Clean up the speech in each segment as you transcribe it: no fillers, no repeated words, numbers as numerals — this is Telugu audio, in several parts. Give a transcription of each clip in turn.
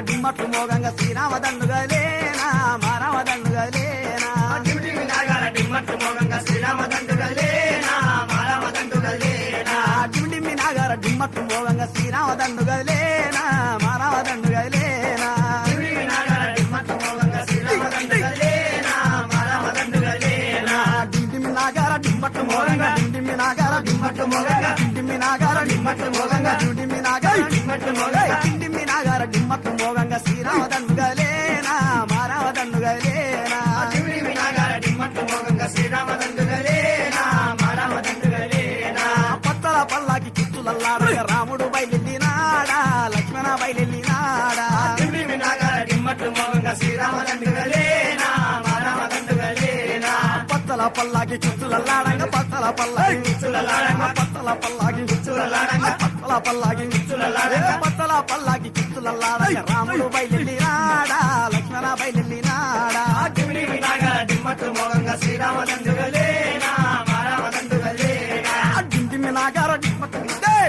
డిమ్మట్లు మోగంగా శ్రీరామ దండుగలేనా మారామ దండుగలేనా టిమిటిమి నాగాల డిమ్మట్లు మోగంగా శ్రీరామ దండుగలేనా మారామ దండుగలేనా టిమిటిమి నాగార డిమ్మట్లు మోగంగా శ్రీరామ దండుగలేనా మారామ దండుగలేనా టిమిటిమి నాగాల డిమ్మట్లు మోగంగా శ్రీరామ దండుగలేనా మారామ దండుగలేనా డిండిమి నాగార డిమ్మట్లు మోగంగా డిండిమి నాగార డిమ్మట్లు మోగంగా డిండిమి నాగార డిమ్మట్లు మోగంగా డిండిమి నాగార డిమ్మట్లు మోగంగా డిండిమి నాగార డిమ్మట్లు మోగంగా శ్రీరామ దండుగలేనా మారామ దండుగలేనా టిమిటిమి నాగాల డిమ్మట్లు మోగంగా శ్రీరామ దండుగలేనా మారామ దండుగలేనా పత్తల పల్లాకి కిచ్చులల్లాడగా రాముడు బయలునాడా లక్ష్మణ బయలునాడా టిమిటిమి నాగాల డిమ్మట్లు మోగంగా శ్రీరామ దండుగలేనా మారామ దండుగలేనా పత్తల పల్లాకి కిచ్చులల్లాడంగా పత్తల పల్లాకి కిచ్చులల్లాడంగా పత్తల పల్లాకి కిచ్చులల్లాడంగా పత్తల పల్లాకి కిచ్చులల్లాడంగా పత్తల పల్లాకి కిచ్చులల్లాడంగా రాముడు బయలునాడా లక్ష్మణ బయలునాడా టిమిటిమి నాగాల డిమ్మట్లు మోగంగా శ్రీరామ దండుగలేనా మారామ దండుగలేనా డిండిమి నాగార డిమ్మట్లు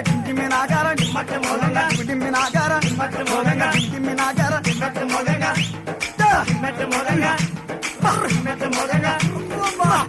డిండిమి నాగార డిమ్మట్లు మోగంగా డిండిమి నాగార డిమ్మట్లు మోగంగా డిండిమి నాగార డిమ్మట్లు మోగంగా డిమ్మట్లు మోగంగా డిమ్మట్లు మోగంగా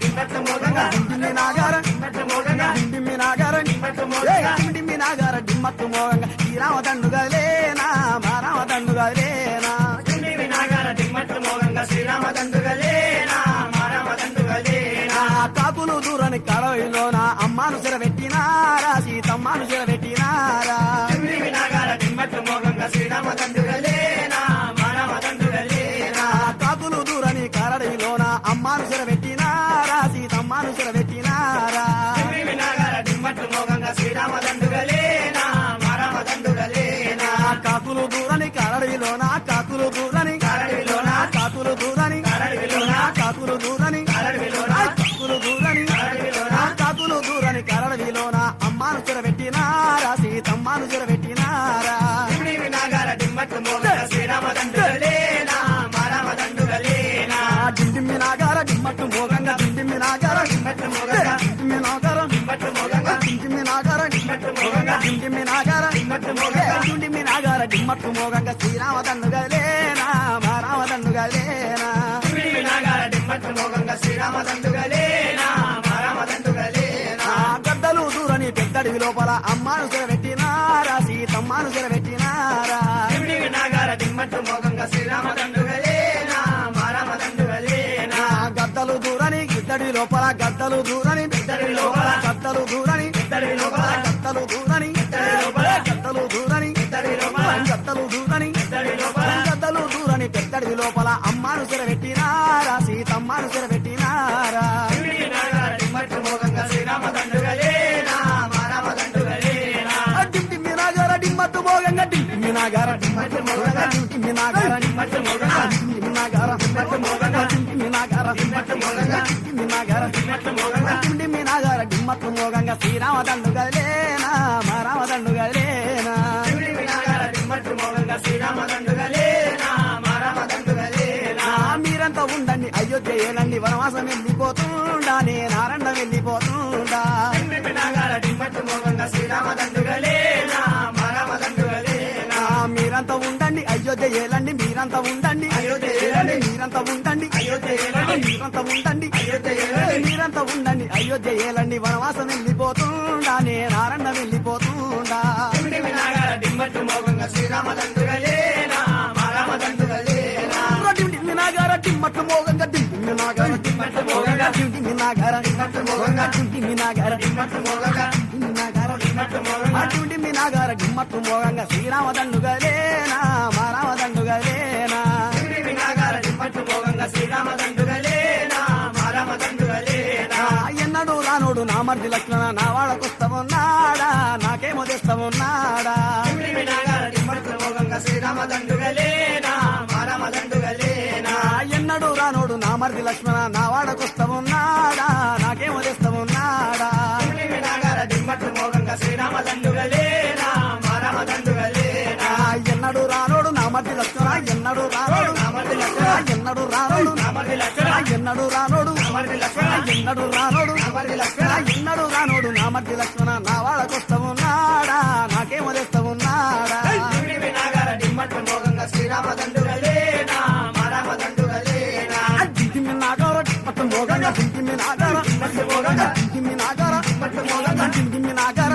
డిమ్మట్లు మోగంగా డిండిమి నాగార డిమ్మట్లు మోగంగా డిండిమి నాగార డిమ్మట్లు మోగంగా డిండిమి నాగార డిమ్మట్లు మోగంగా శ్రీరామ దండుగలేనా మారామ దండుగలేనా టిమిటిమి నాగాల డిమ్మట్లు మోగంగా శ్రీరామ దండుగలేనా మారామ దండుగలేనా కాకులు దూరని కడవలోన అమ్మాను సిరబెట్టినారా సీతమ్మాను సిరబెట్టినారా టిమిటిమి నాగాల డిమ్మట్లు మోగంగా శ్రీరామ దండుగలేనా మారామ దండుగలేనా కాకులు దూరని కరడిలోన అమ్మాను సిరబెట్టినారా సీతమ్మాను సిరబెట్టినారా టిమిటిమి నాగాల డిమ్మట్లు మోగంగా శ్రీరామ దండుగలేనా మారామ దండుగలేనా కాకులు దూరని కరడిలోన కాకులు దూరని కరడిలోన కాకులు దూరని కరడిలోన కాకులు దూరని కరడిలోన కాకులు దూరని కరడిలోన కాకులు దూరని కరడిలోన అమ్మాను సిరబెట్టినారా సీతమ్మాను సిరబెట్టినారా టిమిటిమి నాగాల డిమ్మట్లు మోగంగా శ్రీరామ దండుగలేనా మారామ దండుగలేనా డిండిమి నాగార డిమ్మట్టు మోగంగా డిండిమి నాగార డిమ్మట్లు మోగంగా డిండిమి నాగార డిమ్మట్లు మోగంగా డిండిమి నాగార డిమ్మట్లు మోగంగా డిండిమి నాగార డిమ్మట్లు మోగంగా డిండిమి నాగార డిమ్మట్టు మోగంగా శ్రీరామ దండుగలేనా మారామ దండుగలేనా టిమిటిమి నాగాల డిమ్మట్లు మోగంగా శ్రీరామ దండుగలేనా మారామ దండుగలేనా గద్దలు దూరని పెద్దడివి లోపల అమ్మాను సిరబెట్టినారా సీతమ్మాను సిరబెట్టినారా టిమిటిమి నాగాల డిమ్మట్లు మోగంగా శ్రీరామ దండుగలేనా మారామ దండుగలేనా గద్దలు దూరని గిద్దడి లోపల గద్దలు దూరని ఇద్దరి లోపల గద్దలు దూరని ఇద్దరి లోపల గద్దలు దూరని ఇద్దరి లోపల గద్దలు దూరని ఇద్దరి లోపల గద్దలు దూరని ఇద్దరి లోపల గద్దలు దూరని పెద్దడి లోపల అమ్మాను సిరబెట్టినారా సీతమ్మాను సిరబెట్టినారా టిమిటిమి నాగాల డిమ్మట్లు మోగంగా శ్రీరామ దండుగలేనా మారామ దండుగలేనా డిండిమి నాగార డిమ్మట్టు మోగంగా డిండిమి నాగార డిమ్మట్లు మోగంగా డిండిమి నాగార డిమ్మట్లు మోగంగా డిండిమి నాగార డిమ్మట్లు మోగంగా డిండిమి నాగార డిమ్మట్లు మోగంగా డిండిమి నాగార డిమ్మట్లు మోగంగా డిండిమి నాగార డిమ్మట్టు మోగంగా శ్రీరామ దండుగలేనా మారామ దండుగలేనా టిమిటిమి నాగాల డిమ్మట్లు మోగంగా శ్రీరామ దండుగలేనా మారామ దండుగలేనా మీరంతా ఉండండి అయోధ్య ఏలండి వనవాసం వెళ్ళిపోతుండా నేనారండ వెళ్ళిపోతుండా టిమిటిమి నాగాల డిమ్మట్లు మోగంగా శ్రీరామ దండుగలేనా మారామ దండుగలేనా మీరంతా ఉండండి అయోధ్య ఏలండి మీరంతా ఉండండి అయోధ్య ఏలండి. మీరంతా ఉండండి అయోధ్య ఏలండి. మీరంతా ఉండండి అయోధ్య ఏలండి. మీరంతా ఉండండి అయోధ్య ఏలండి వనవాసం వెళ్ళిపోతుండా నేనారండ వెళ్ళిపోతుండా టిమిటిమి నాగాల డిమ్మట్లు మోగంగా శ్రీరామ దండుగలేనా మారామ దండుగలేనా డిండిమి నాగార డిమ్మట్టు మోగంగా డిండిమి నాగార డిమ్మట్లు మోగంగా డిండిమి నాగార డిమ్మట్లు మోగంగా డిండిమి నాగార డిమ్మట్లు మోగంగా డిండిమి నాగార డిమ్మట్లు మోగంగా డిండిమి నాగార డిమ్మట్టు మోగంగా శ్రీరామ దండుగలేనా మారామ దండుగలేనా టిమిటిమి నాగాల డిమ్మట్లు మోగంగా శ్రీరామ దండుగలేనా మారామ దండుగలేనా ఎన్నడు రానోడు నా మర్ది లక్ష్మణ నా వాళ్ళకొస్తామున్నాడా నాకేమో తెస్తామున్నాడా టిమిటిమి నాగాల డిమ్మట్లు మోగంగా శ్రీరామ దండుగలేనా మారామ దండుగలేనా ఎన్నడు రానోడు నా మర్ది లక్ష్మణ నా వాడకొస్తామున్నాడా నాకేమో తెస్తామున్నాడా టిమిటిమి నాగాల డిమ్మట్లు మోగంగా శ్రీరామ దండుగలేనా మారామ దండుగలేనా ఎన్నడు రానోడు నా మర్ది లక్ష్మణ ఎన్నడు రానోడు నామర్ది లక్షణ ఎన్నడు రానోడు నామర్ది లక్షణ ఎన్నడు రానోడు నామర్ది లక్షణ ఎన్నడు రానోడు నామర్ది లక్షణ ఎన్నడు రానోడు నా మర్ది లక్ష్మణ నా వాళ్ళకొస్తామున్నాడా నాకేమో తెస్తామున్నాడా టిమిటిమి నాగాల డిమ్మట్లు మోగంగా శ్రీరామ డిండిమ్మి నాగార దిమ్మట్టు మోగంగా డిండిమ్మి నాగార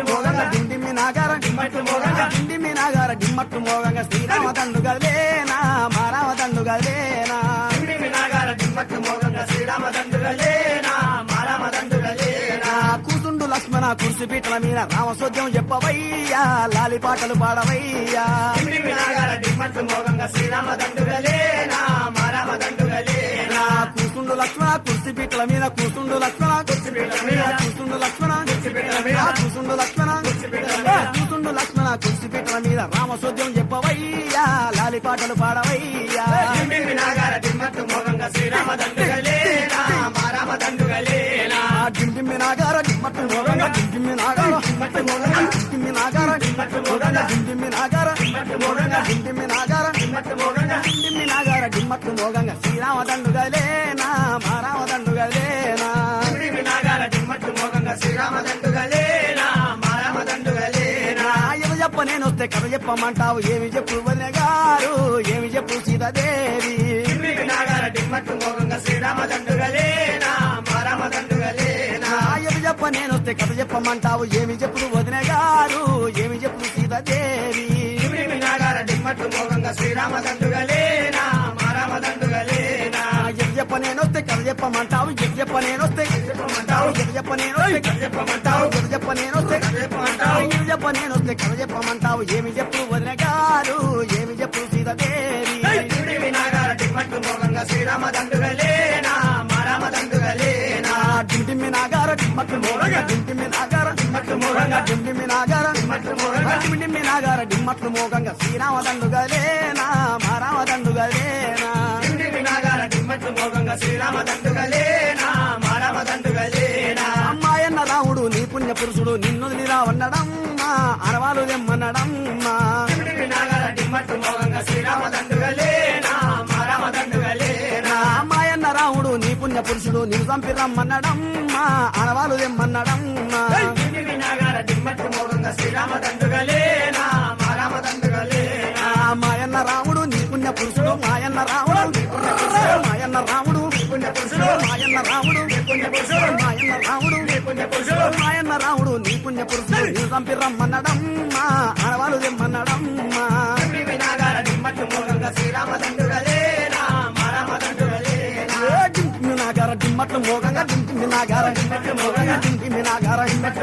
మోగంగా డిండిమ్మి నాగార దిమ్మట్టు మోగంగా డిండిమ్మి నాగార డిమ్మట్టు మోగంగా శ్రీరామ దండుగలేనా మా రామ దండుగలేనా డిండిమి నాగార దిమ్మట్టు మోగంగా శ్రీరామ దండుగలేనా మా రామ దండుగలేనా కూతుండు లక్ష్మణ కుర్సి పీటల మీద రామసోద్యం చెప్పవయ్యా లాలి పాటలు పాడవయ్యా డిండిమి నాగార దిమ్మట్టు మోగంగా శ్రీరామ దండుగలేనా మా రామ దండుగలేనా కూతుండు లక్ష్మణ కుర్సి పీటల మీద కూతుండు లక్ష్మణ కుర్చీపీటల మీద కూతుండు లక్ష్మణ కుర్చీపీటల మీద కూతుండు లక్ష్మణ కుర్చీపీటల మీద కూతుండు లక్ష్మణ కుర్సి పీటల మీద రామసోద్యం చెప్పవయ్యా లాలి పాటలు పాడవయ్యా డిండిమి నాగార దిమ్మట్టు మోగంగా శ్రీరామ దండుగలేనా మా రామ దండుగలేనా డిండిమ్మి నాగార డిమ్మట్టు మోగంగా డిండిమ్మి నాగార దిమ్మట్టు మోగంగా డిండిమ్మి నాగార దిమ్మట్టు మోగంగా డిండిమ్మి నాగార దిమ్మట్టు మోగంగా డిండిమ్మి నాగార దిమ్మట్టు మోగంగా డిండిమ్మి నాగార డిమ్మట్టు మోగంగా శ్రీరామ దండుగలేనా మా రామ దండుగలేనా డిండిమి నాగార దిమ్మట్టు మోగంగా శ్రీరామ దండుగలేనా మా రామ దండుగలేనా ఏమి చెప్ప నేను వస్తే కథ చెప్పమంటావు ఏమి చెప్పు వదిన గారు ఏమి చెప్పు సీతాదేవి డిండిమి నాగార దిమ్మట్టు మోగంగా శ్రీరామ దండుగలేనా మా రామ దండుగలేనా ఏమి చెప్ప నేను వస్తే కథ చెప్పమంటావు ఏమి చెప్పు వదిన గారు ఏమి చెప్పు సీతాదేవి డిండిమి నాగార దిమ్మట్టు మోగంగా శ్రీరామ దండుగలేనా మా రామ దండుగలేనా ఏమి చెప్ప నేను వస్తే కథ చెప్పమంటావు ఏమి చెప్ప నేను వస్తే చెప్పమంటావు ఏమి చెప్ప నేను వస్తే చెప్పమంటావు ఏమి చెప్ప నేను వస్తే చెప్పమంటావు ఏమి చెప్ప నేను వస్తే కథ చెప్పమంటావు ఏమి చెప్పు వదిన గారు ఏమి చెప్పు సీతాదేవి డిండిమి నాగార దిమ్మట్టు మోగంగా శ్రీరామ దండుగలేనా మా రామ దండుగలేనా డింటిమ్మి నాగార డిమ్మట్లు మోగంగా డింటిమ్మి నాగార దిమ్మట్టు మోగంగా డింటిమ్మి నాగార దిమ్మట్టు మోగంగా డింటిమ్మి నాగార డిమ్మట్లు మోగంగా శ్రీరామ దండుగలేనా మా రామ దండుగలేనా డిండిమి నాగార దిమ్మట్టు మోగంగా శ్రీరామ దండుగలేనా మా రామ దండుగలేనా అమ్మాయన్న రాముడు నీ పుణ్య పురుషుడు నిన్ను రావన్నడమ్మా అనవాలు తెమ్మన్నడమ్మా డిండిమి నాగార దిమ్మట్టు మోగంగా శ్రీరామ దండుగలేనా మా రామ దండుగలేనా అమ్మాయన్న రాముడు నీ పుణ్య పురుషుడు నిన్ను చంపి రమ్మన్నడమ్మా అనవాలు తెమ్మన్నడమ్మా డిండిమి నాగార దిమ్మట్టు మోగంగా శ్రీరామ దండుగలేనా మా రామ దండుగలేనా మాయన్న రాముడు నీ పుణ్య పురుషుడు మాయన్న రాముడు నీ పుణ్య పురుషుడు మాయన్న రాముడు పుణ్య పురుషుడు మాయన్న రాముడు పుణ్య పురుషుడు మాయన్న రాముడు పుణ్య పురుషుడు మాయన్న రాముడు నీ పుణ్య పురుషుడు నీ చంపి రమ్మన్నడమ్మా అనవాలు తెమ్మన్నడమ్మా డిండిమి నాగార దిమ్మట్టు మోగంగా శ్రీరామ దండుగలేనా మా రామ దండుగలేనా డింటిమి నాగార డిమ్మట్లు మోగంగా డింటిమి నాగార దిమ్మట్టు మోగంగా డింటిమి నాగార డింటిమి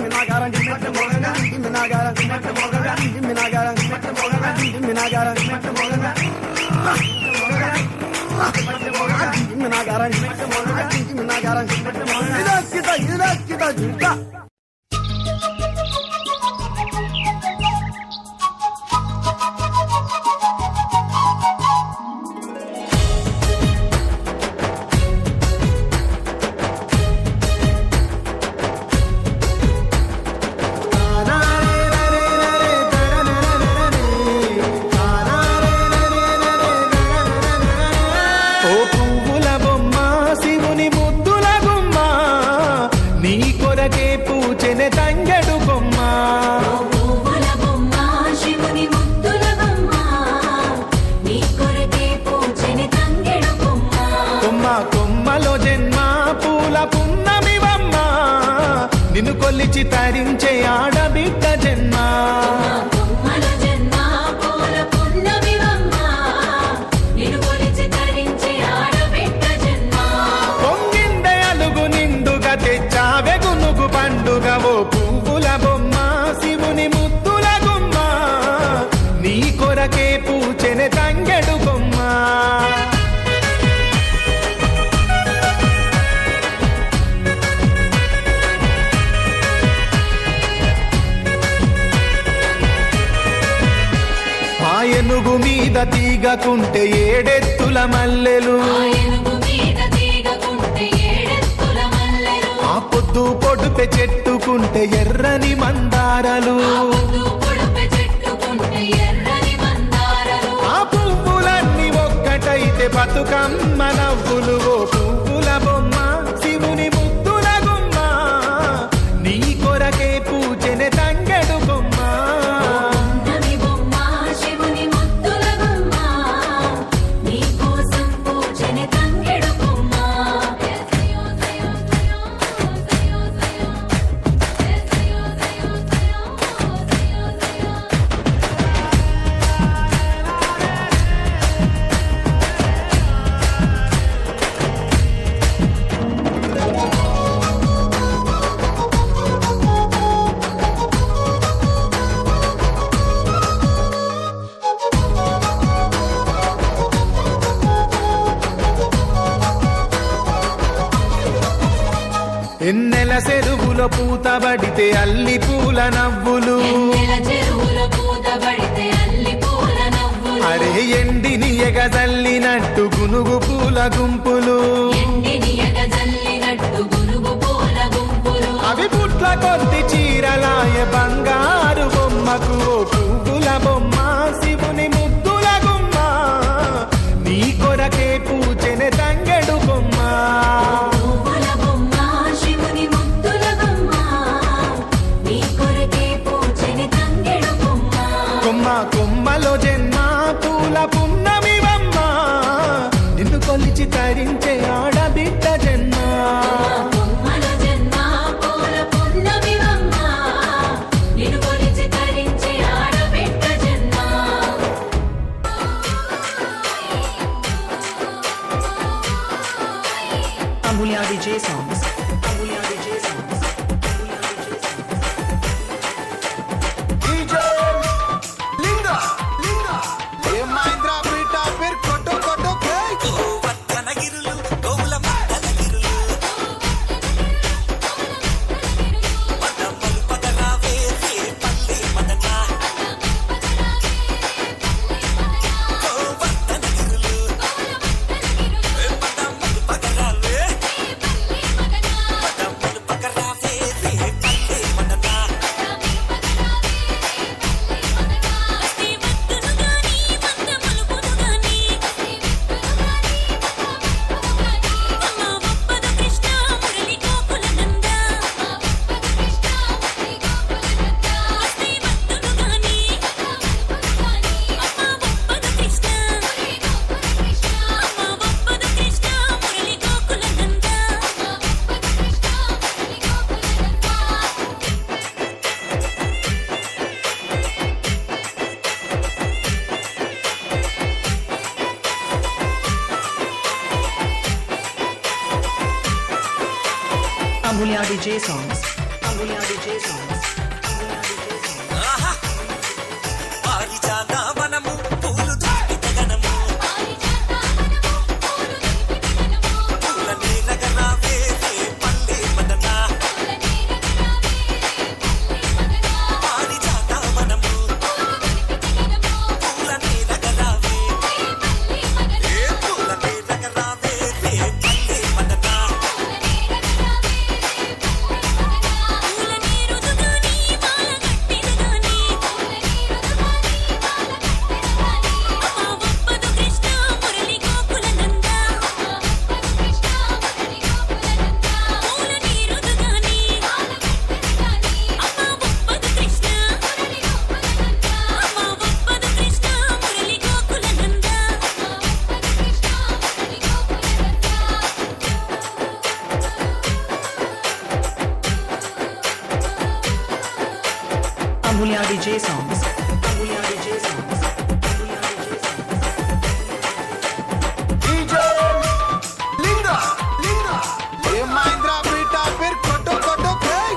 నాగార దిమ్మట్టు మోగంగా డింటిమి నాగార దిమ్మట్టు మోగంగా డింటిమి నాగార దిమ్మట్టు మోగంగా డింటిమి నాగార దిమ్మట్టు మోగంగా దిమ్మట్టు మోగంగా డింటిమి నాగార డింటిమి నాగార ఇదక్కిత జింక ఓ పువ్వుల బొమ్మ శివుని ముద్దుల గుమ్మ నీ కొరకే పూచెనె తంగెడు కొమ్మ పువ్వుల బొమ్మ శివుని ముద్దుల బొమ్మ నీ కొరకే పూజని తంగెడు కొమ్మ కొమ్మ కొమ్మలో జన్మ పూల పున్నమివమ్మ నిన్ను కొల్లిచి తరించే ఆడబిడ్డ జన్మ కొమ్మల జన్మ పూల పున్నమివమ్మ నిన్ను కొలిచి తరించి ఆడబిడ్డ జన్మ పొంగిందే అలుగు నిండుగా తెచ్చావె గునుగు పండుగ ఓ పువ్వుల బొమ్మ శివుని ముద్దుల గుమ్మ నీ కొరకే పూచెనె తంగెడు కొమ్మ ఆయనుగు మీద తీగకుంటే ఏడెత్తుల మల్లెలు ఆయనకు మీద తీగకుంటే ఏడెత్తుల మల్లెలు ఆ పొద్దు పొడుపె చెట్టుకుంటే ఎర్రని మందారలు పొద్దు పొడుపు చెట్టుకుంటే ఎర్రని మందారలు ఆ పువ్వులన్నీ ఒక్కటైతే బతుకమ్మ నవ్వులు ఓ పువ్వుల బొమ్మ శివుని ముద్దుల గుమ్మ నీ కొరకే పూచెనె తంగెడు కొమ్మ పున్నమి బొమ్మ శివుని ముద్దుల బొమ్మ నీ కోసం పూజని తంగెడు కొమ్మ చెరువులో పూతబడితే అల్లి పూల నవ్వులు ఎన్నెల చెరువులో పూతబడితే అల్లి పూల నవ్వులు అరే ఎండిని ఎగజల్లినట్టు గునుగు పూల గుంపులు ఎండిని ఎగజల్లినట్టు గునుగు పూల గుంపులు అవి పుట్ల కొద్ది చీరలాయ బంగారు బొమ్మకు ఓ పువ్వుల బొమ్మ శివుని ముద్దుల గుమ్మ నీ కొరకే పూచెనే తంగెడు బొమ్మ పువ్వుల బొమ్మ శివుని ముద్దుల బొమ్మ నీ కొరకే పూజని తంగెడు బొమ్మ కొమ్మ కొమ్మలో జన్మ పూల పున్నమి బొమ్మ నిన్ను కొలిచి తరించే ఆడబిడ్డ జన్మ బొమ్మల జన్మ పూల పున్నమి బొమ్మ నిన్ను కొలిచి తరించే ఆడబిడ్డ జన్మ Ambulia DJ songs. Ambulia DJ songs. Ambulia DJ songs. DJ लिंगा लिंगा ए महिंद्रा बीटा फिर कोटो कोटो వత్తనగిరులు గోవుల మద్దనగిరులు పదమ్మలు పదరావే రే పల్లె మదన వత్తనగిరులు పదమ్మలు పదరావే పదమ్మలు పదరావే రే పల్లె మదన అస్తి వత్తును గాని మందములు పునుగాని అమ్మ ఒప్పద కృష్ణ మురళి గోకుల నంద అస్తి వత్తును గాని అమ్మ ఒప్పద కృష్ణ అమ్మ ఒప్పద Krishna Murali Gokula Nanda Ambulia DJ songs. Ambulia DJ songs. పారిజాత వనము పూలు దులిపిత గణము పూల నీరగరావే రే పల్లె మదన పారిజాత వనము పూల నీరగరావే ఏ పూల నీరగరావే రే పల్లె మదన పూల నీరుదు గాని మాల కట్టిన గాని అమ్మ ఒప్పదు కృష్ణ మురళి గోకుల నంద పూల నీరుదు గాని అమ్మ ఒప్పదు కృష్ణ అమ్మ ఒప్పదు Krishna Murali Gokula Nanda Ambulia DJ songs. Ambulia DJ songs. Ambulia DJ songs. DJ लिंगा लिंगा ए महिंद्रा बीटा फिर कोटो कोटो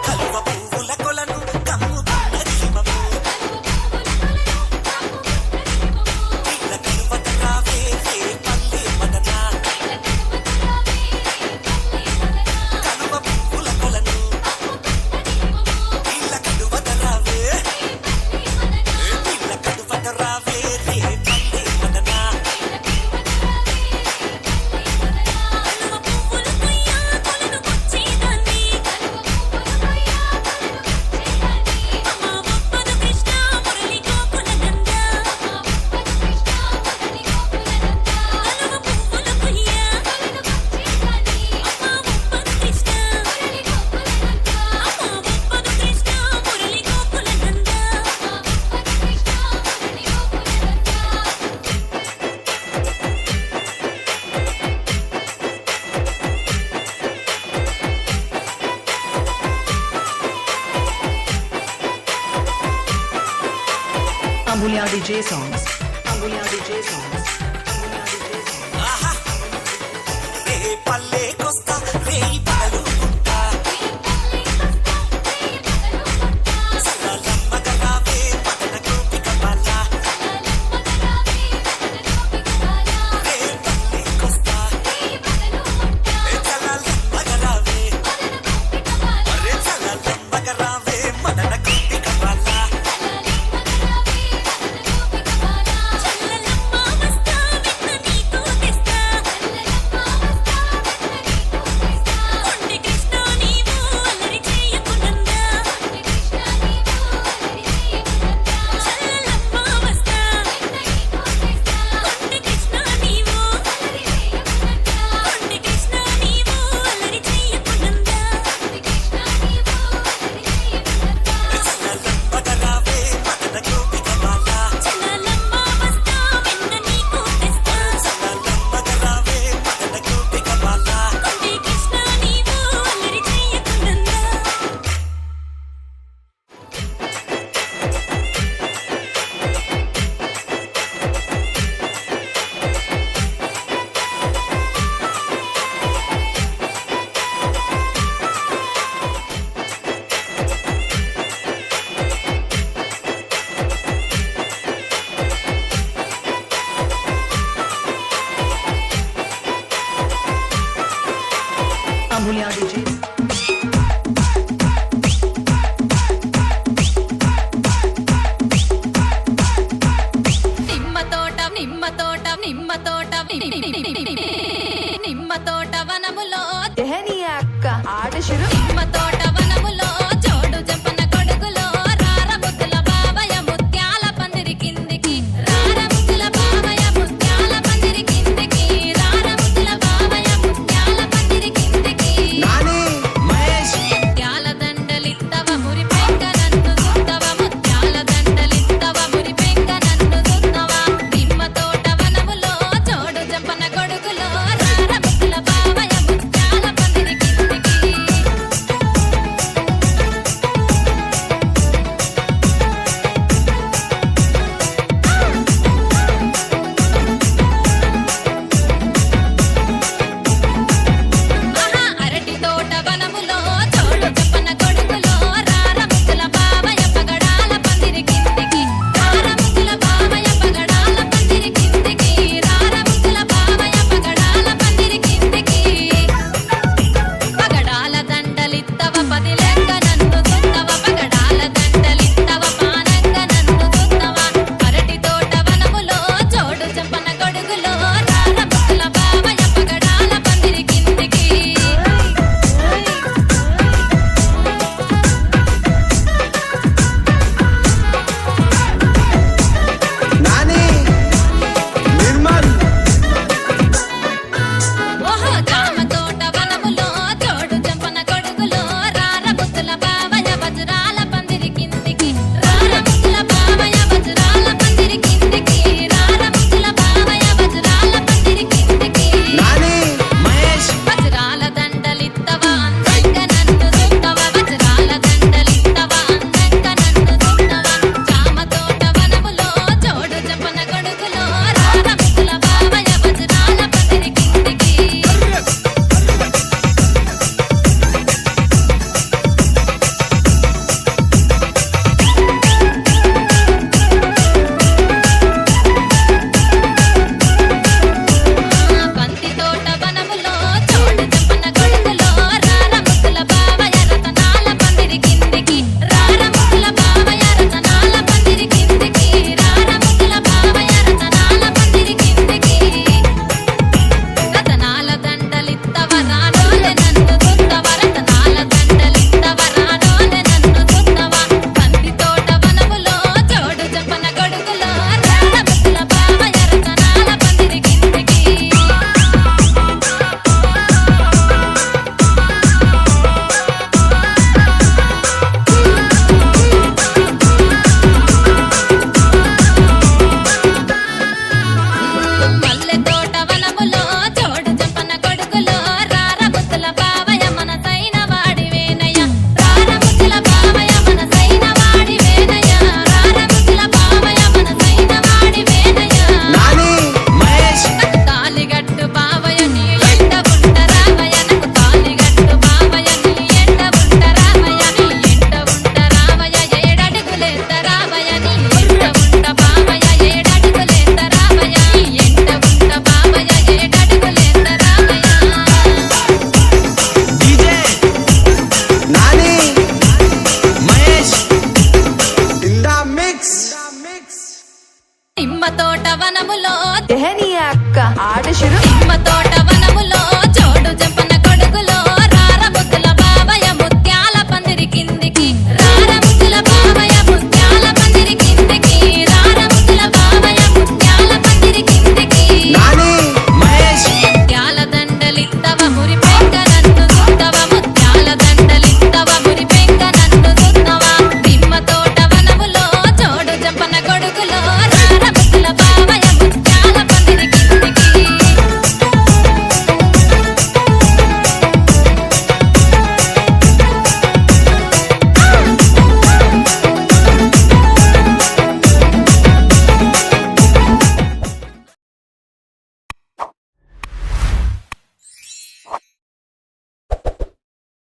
కలువ పువ్వుల కొలను కమ్ముకున్న జీవము పిల్ల కలువతరావే రే పల్లె మదన కలువ పువ్వుల కొలను పిల్ల కలువతరావే పిల్ల కలువతరావే రే పల్లె మదన కలువ పువ్వుల కొయ్య కొలను కొచ్చేదాన్ని అమ్మ ఒప్పదు కృష్ణ మురళి గోకుల నంద కలువ పువ్వుల కొయ్య అమ్మ ఒప్పదు కృష్ణ అమ్మ ఒప్పదు Krishna Murali Gokula Nanda Ambulia DJ songs. Ambulia DJ songs. Ambulia DJ songs. రే పల్లె కొస్తా రే పగలు పుట్టా సరళమ్మ గరావే మదన గోపిక బాల రే పల్లె కొస్తా సరళమ్మ గరావే పదిలే